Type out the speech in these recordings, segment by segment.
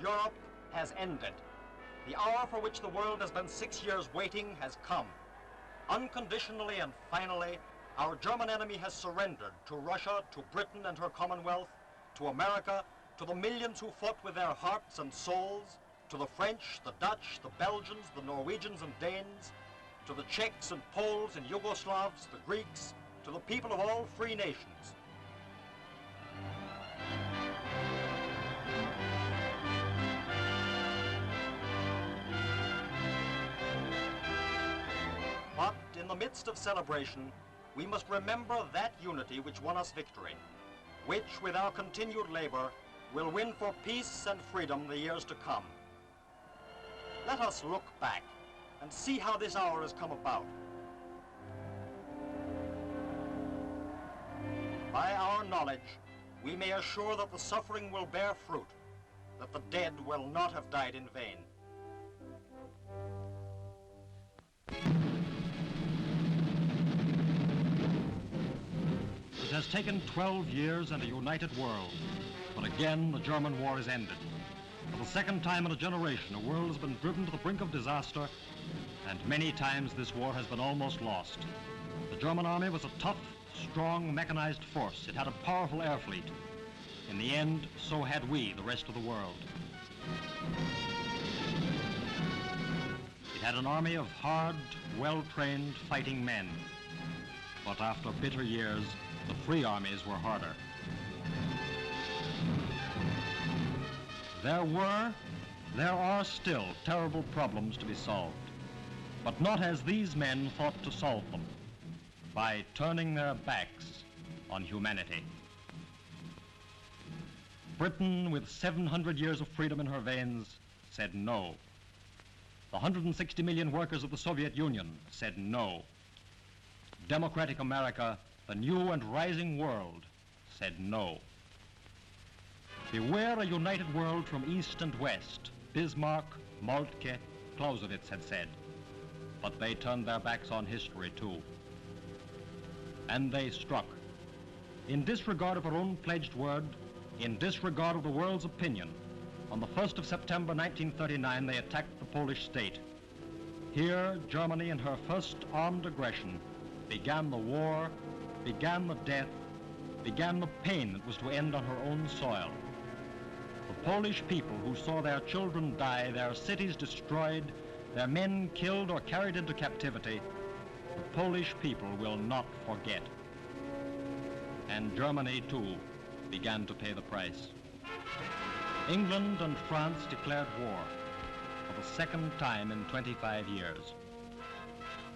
Europe has ended. The hour for which the world has been 6 years waiting has come. Unconditionally and finally, our German enemy has surrendered to Russia, to Britain and her Commonwealth, to America, to the millions who fought with their hearts and souls, to the French, the Dutch, the Belgians, the Norwegians and Danes, to the Czechs and Poles and Yugoslavs, the Greeks, to the people of all free nations. But in the midst of celebration, we must remember that unity which won us victory, which, with our continued labor, will win for peace and freedom the years to come. Let us look back and see how this hour has come about. By our knowledge, we may assure that the suffering will bear fruit, that the dead will not have died in vain. It has taken 12 years and a united world, but again the German war is ended. For the second time in a generation, a world has been driven to the brink of disaster, and many times this war has been almost lost. The German army was a tough, strong, mechanized force. It had a powerful air fleet. In the end, so had we, the rest of the world. It had an army of hard, well-trained fighting men. But after bitter years, the free armies were harder. There are still terrible problems to be solved, but not as these men thought to solve them, by turning their backs on humanity. Britain, with 700 years of freedom in her veins, said no. The 160 million workers of the Soviet Union said no. Democratic America, the new and rising world, said no. Beware a united world from east and west, Bismarck, Moltke, Clausewitz had said. But they turned their backs on history too. And they struck. In disregard of her own pledged word, in disregard of the world's opinion, on the 1st of September 1939 they attacked the Polish state. Here, Germany, in her first armed aggression, began the war, began the death, began the pain that was to end on her own soil. The Polish people who saw their children die, their cities destroyed, their men killed or carried into captivity, the Polish people will not forget. And Germany, too, began to pay the price. England and France declared war for the second time in 25 years.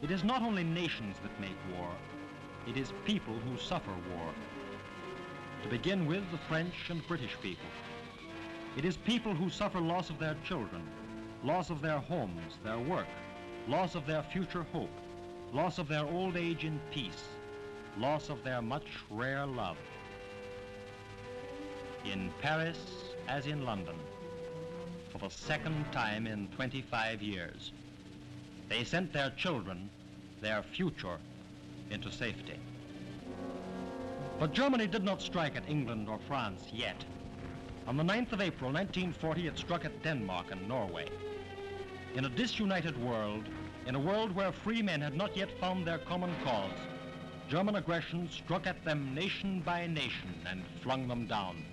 It is not only nations that make war, it is people who suffer war. To begin with, the French and British people. It is people who suffer loss of their children, loss of their homes, their work, loss of their future hope, loss of their old age in peace, loss of their much rare love. In Paris, as in London, for the second time in 25 years, they sent their children, their future, into safety. But Germany did not strike at England or France yet. On the 9th of April 1940, it struck at Denmark and Norway. In a disunited world, in a world where free men had not yet found their common cause, German aggression struck at them nation by nation and flung them down.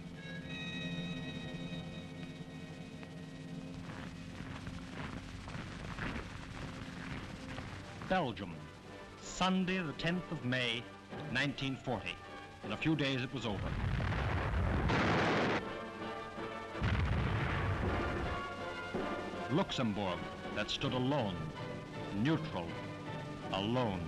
Belgium, Sunday the 10th of May, 1940. In a few days it was over. Luxembourg, that stood alone, neutral, alone.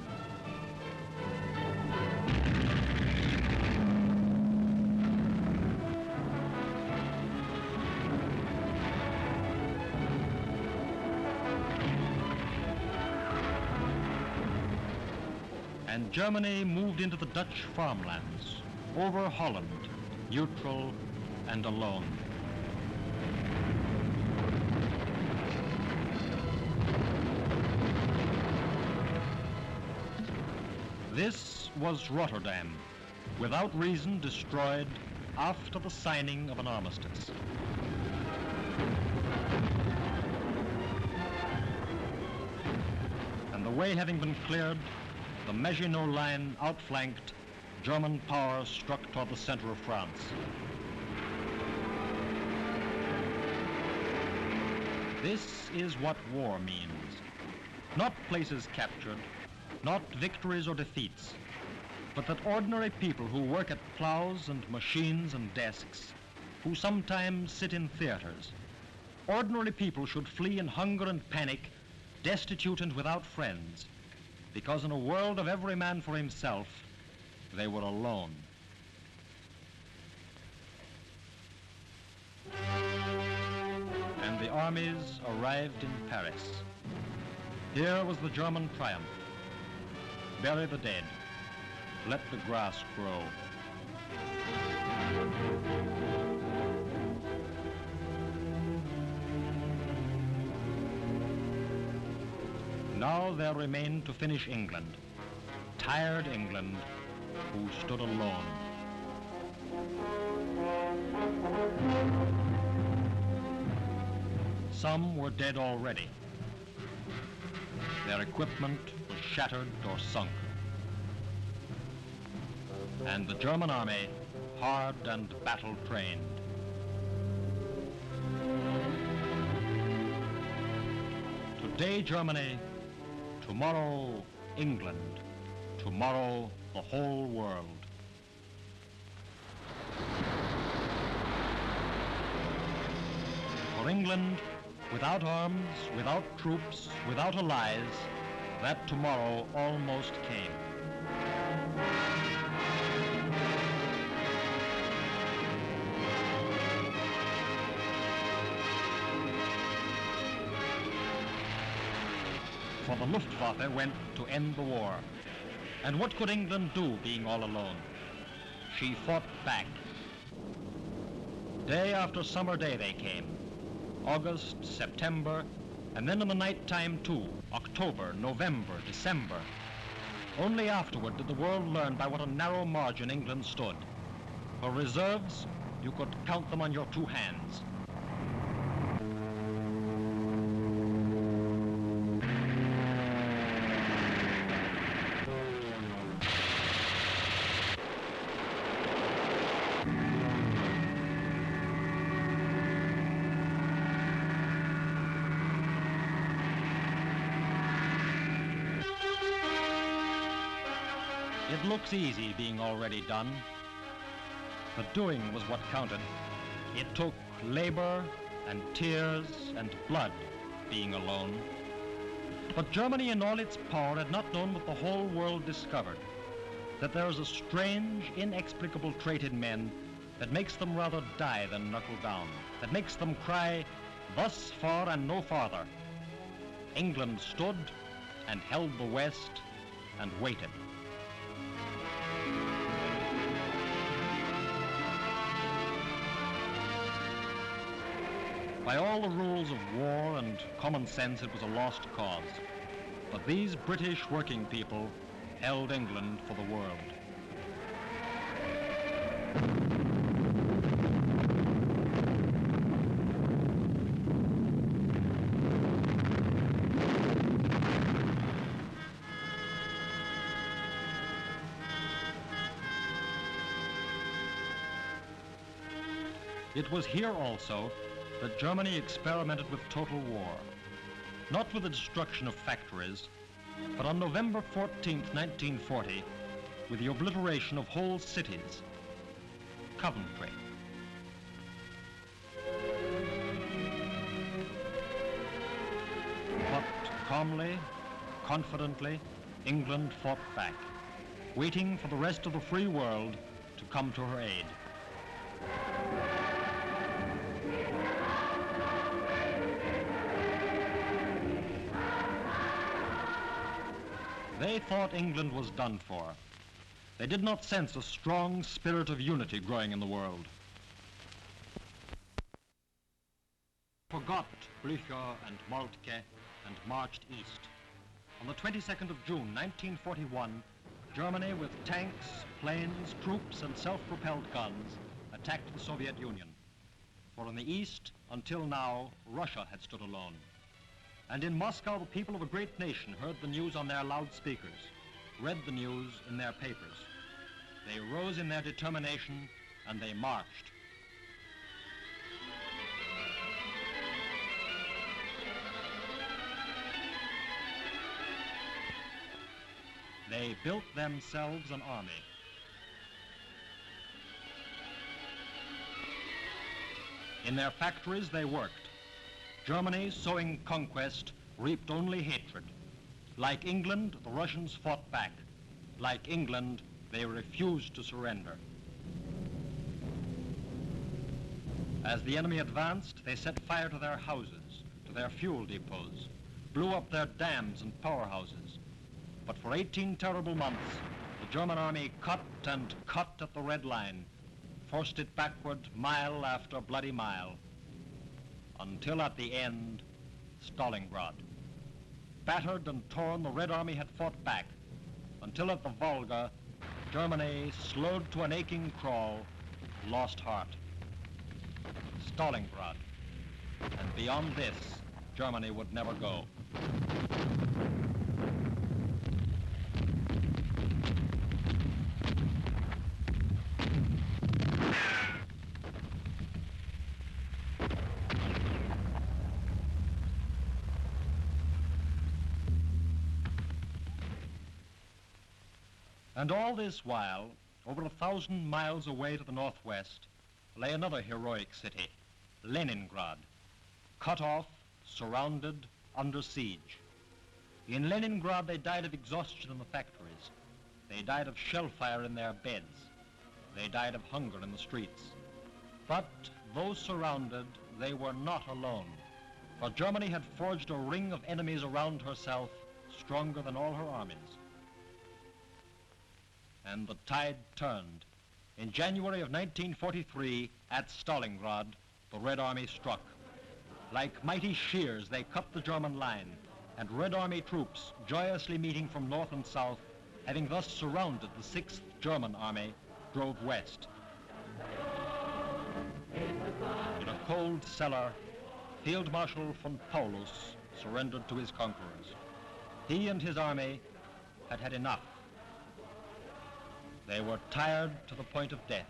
And Germany moved into the Dutch farmlands, over Holland, neutral and alone. This was Rotterdam, without reason destroyed after the signing of an armistice. the way having been cleared, the Maginot Line outflanked, German power struck toward the center of France. This is what war means. Not places captured, not victories or defeats, but that ordinary people who work at plows and machines and desks, who sometimes sit in theaters, ordinary people should flee in hunger and panic, destitute and without friends, because in a world of every man for himself, they were alone. And the armies arrived in Paris. Here was the German triumph. Bury the dead. Let the grass grow. Now there remained to finish England, tired England, who stood alone. Some were dead already. Their equipment was shattered or sunk. And the German army, hard and battle-trained. Today Germany, tomorrow England, tomorrow the whole world. For England, without arms, without troops, without allies, that tomorrow almost came. For the Luftwaffe went to end the war. And what could England do, being all alone? She fought back. Day after summer day they came. August, September, and then in the night time too, October, November, December. Only afterward did the world learn by what a narrow margin England stood. For reserves, you could count them on your two hands. It looks easy being already done. The doing was what counted. It took labor and tears and blood being alone. But Germany in all its power had not known what the whole world discovered, that there is a strange, inexplicable trait in men that makes them rather die than knuckle down, that makes them cry, "Thus far and no farther." England stood and held the West and waited. By all the rules of war and common sense, it was a lost cause. But these British working people held England for the world. It was here also that Germany experimented with total war. Not with the destruction of factories, but on November 14th, 1940, with the obliteration of whole cities. Coventry. But calmly, confidently, England fought back, waiting for the rest of the free world to come to her aid. They thought England was done for. They did not sense a strong spirit of unity growing in the world. Forgot Blücher and Moltke and marched east. On the 22nd of June, 1941, Germany, with tanks, planes, troops, and self-propelled guns, attacked the Soviet Union. For in the east, until now, Russia had stood alone. And in Moscow, the people of a great nation heard the news on their loudspeakers, read the news in their papers. They rose in their determination, and they marched. They built themselves an army. In their factories they worked. Germany, sowing conquest, reaped only hatred. Like England, the Russians fought back. Like England, they refused to surrender. As the enemy advanced, they set fire to their houses, to their fuel depots, blew up their dams and powerhouses. But for 18 terrible months, the German army cut and cut at the Red Line, forced it backward mile after bloody mile, until at the end, Stalingrad. Battered and torn, the Red Army had fought back, until at the Volga, Germany, slowed to an aching crawl, lost heart. Stalingrad. And beyond this, Germany would never go. And all this while, over 1,000 miles away to the northwest, lay another heroic city, Leningrad, cut off, surrounded, under siege. In Leningrad, they died of exhaustion in the factories. They died of shell fire in their beds. They died of hunger in the streets. But though surrounded, they were not alone, for Germany had forged a ring of enemies around herself, stronger than all her armies. And the tide turned. In January of 1943, at Stalingrad, the Red Army struck. Like mighty shears, they cut the German line, and Red Army troops, joyously meeting from north and south, having thus surrounded the 6th German Army, drove west. In a cold cellar, Field Marshal von Paulus surrendered to his conquerors. He and his army had had enough. They were tired to the point of death.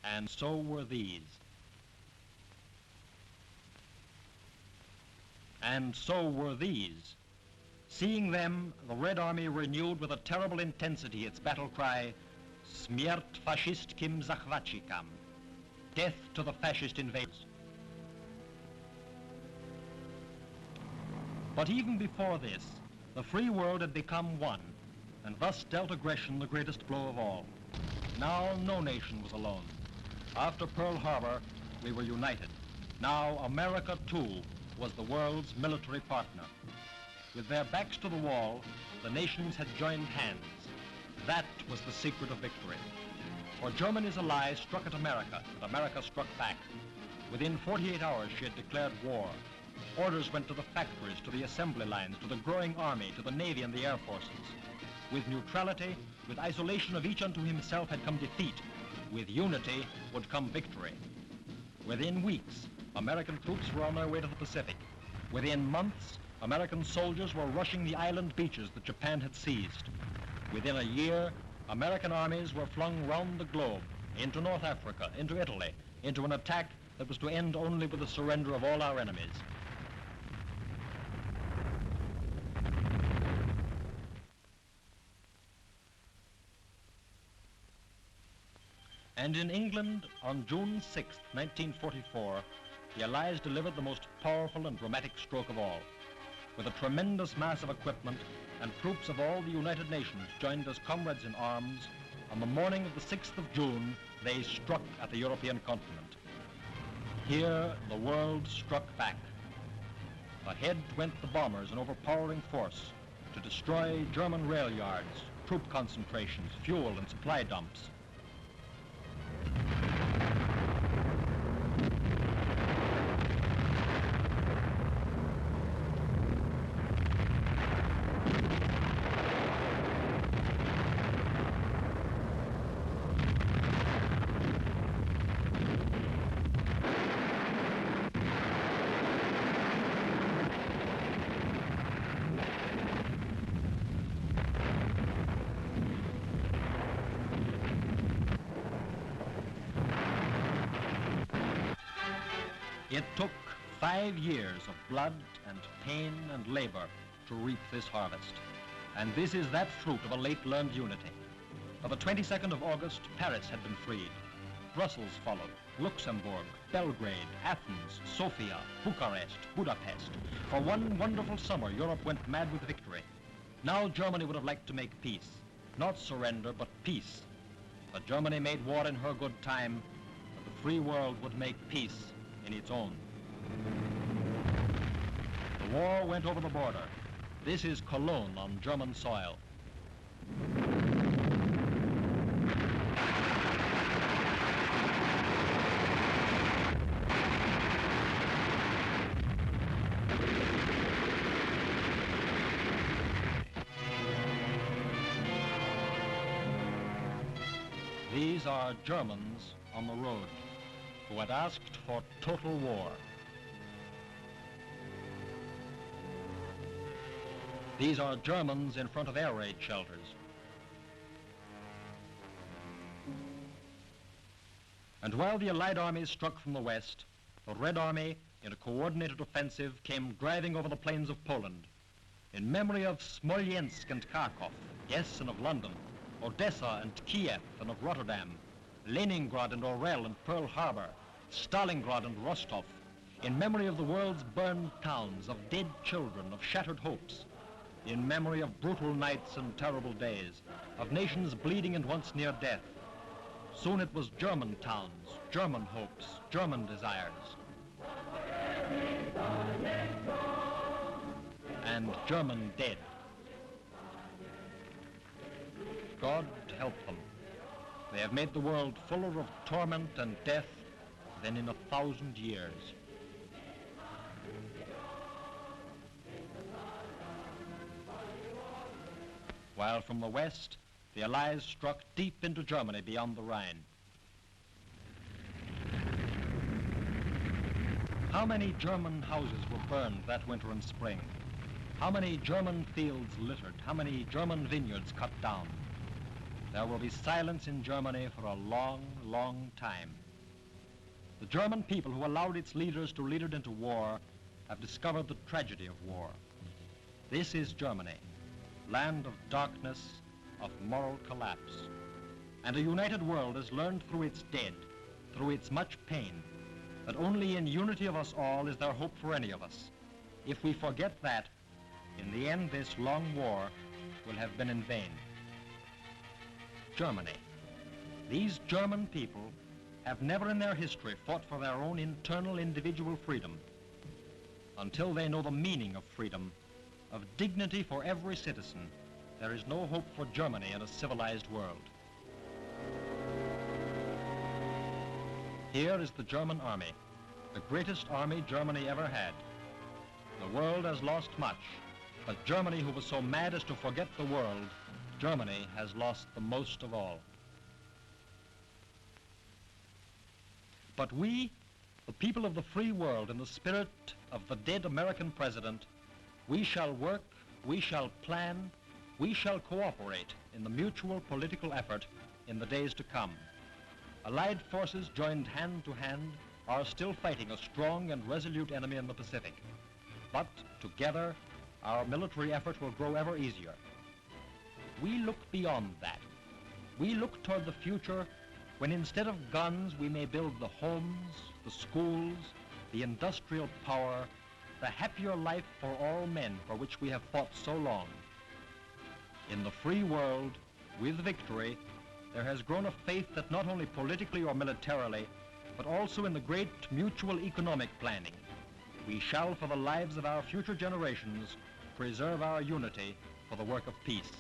And so were these. And so were these. Seeing them, the Red Army renewed with a terrible intensity its battle cry, Śmierć fascistskim zachwatчикам, death to the fascist invaders. But even before this, the free world had become one, and thus dealt aggression the greatest blow of all. Now no nation was alone. After Pearl Harbor, we were united. Now America, too, was the world's military partner. With their backs to the wall, the nations had joined hands. That was the secret of victory. For Germany's allies struck at America, and America struck back. Within 48 hours, she had declared war. Orders went to the factories, to the assembly lines, to the growing army, to the Navy and the Air Forces. With neutrality, with isolation of each unto himself had come defeat. With unity would come victory. Within weeks, American troops were on their way to the Pacific. Within months, American soldiers were rushing the island beaches that Japan had seized. Within a year, American armies were flung round the globe, into North Africa, into Italy, into an attack that was to end only with the surrender of all our enemies. And in England, on June 6, 1944, the Allies delivered the most powerful and dramatic stroke of all. With a tremendous mass of equipment, and troops of all the United Nations joined as comrades in arms, on the morning of the 6th of June, they struck at the European continent. Here, the world struck back. Ahead went the bombers in overpowering force to destroy German rail yards, troop concentrations, fuel and supply dumps. It took 5 years of blood and pain and labor to reap this harvest. And this is that fruit of a late-learned unity. By the 22nd of August, Paris had been freed. Brussels followed, Luxembourg, Belgrade, Athens, Sofia, Bucharest, Budapest. For one wonderful summer, Europe went mad with victory. Now Germany would have liked to make peace. Not surrender, but peace. But Germany made war in her good time, but the free world would make peace in its own. The war went over the border. This is Cologne on German soil. These are Germans on the road who had asked for total war. These are Germans in front of air raid shelters. And while the Allied armies struck from the west, the Red Army, in a coordinated offensive, came driving over the plains of Poland. In memory of Smolensk and Kharkov, yes, and of London, Odessa and Kiev and of Rotterdam, Leningrad and Orel and Pearl Harbor, Stalingrad and Rostov, in memory of the world's burned towns, of dead children, of shattered hopes, in memory of brutal nights and terrible days, of nations bleeding and once near death. Soon it was German towns, German hopes, German desires. And German dead. God help them. They have made the world fuller of torment and death than in 1,000 years. While from the west, the Allies struck deep into Germany beyond the Rhine. How many German houses were burned that winter and spring? How many German fields littered? How many German vineyards cut down? There will be silence in Germany for a long, long time. The German people who allowed its leaders to lead it into war have discovered the tragedy of war. This is Germany, land of darkness, of moral collapse. And a united world has learned through its dead, through its much pain, that only in unity of us all is there hope for any of us. If we forget that, in the end this long war will have been in vain. Germany. These German people have never in their history fought for their own internal individual freedom. Until they know the meaning of freedom, of dignity for every citizen, there is no hope for Germany in a civilized world. Here is the German army, the greatest army Germany ever had. The world has lost much, but Germany, who was so mad as to forget the world, Germany has lost the most of all. But we, the people of the free world, in the spirit of the dead American president, we shall work, we shall plan, we shall cooperate in the mutual political effort in the days to come. Allied forces joined hand to hand are still fighting a strong and resolute enemy in the Pacific. But together, our military effort will grow ever easier. We look beyond that. We look toward the future when instead of guns we may build the homes, the schools, the industrial power, the happier life for all men for which we have fought so long. In the free world, with victory, there has grown a faith that not only politically or militarily, but also in the great mutual economic planning, we shall, for the lives of our future generations, preserve our unity for the work of peace.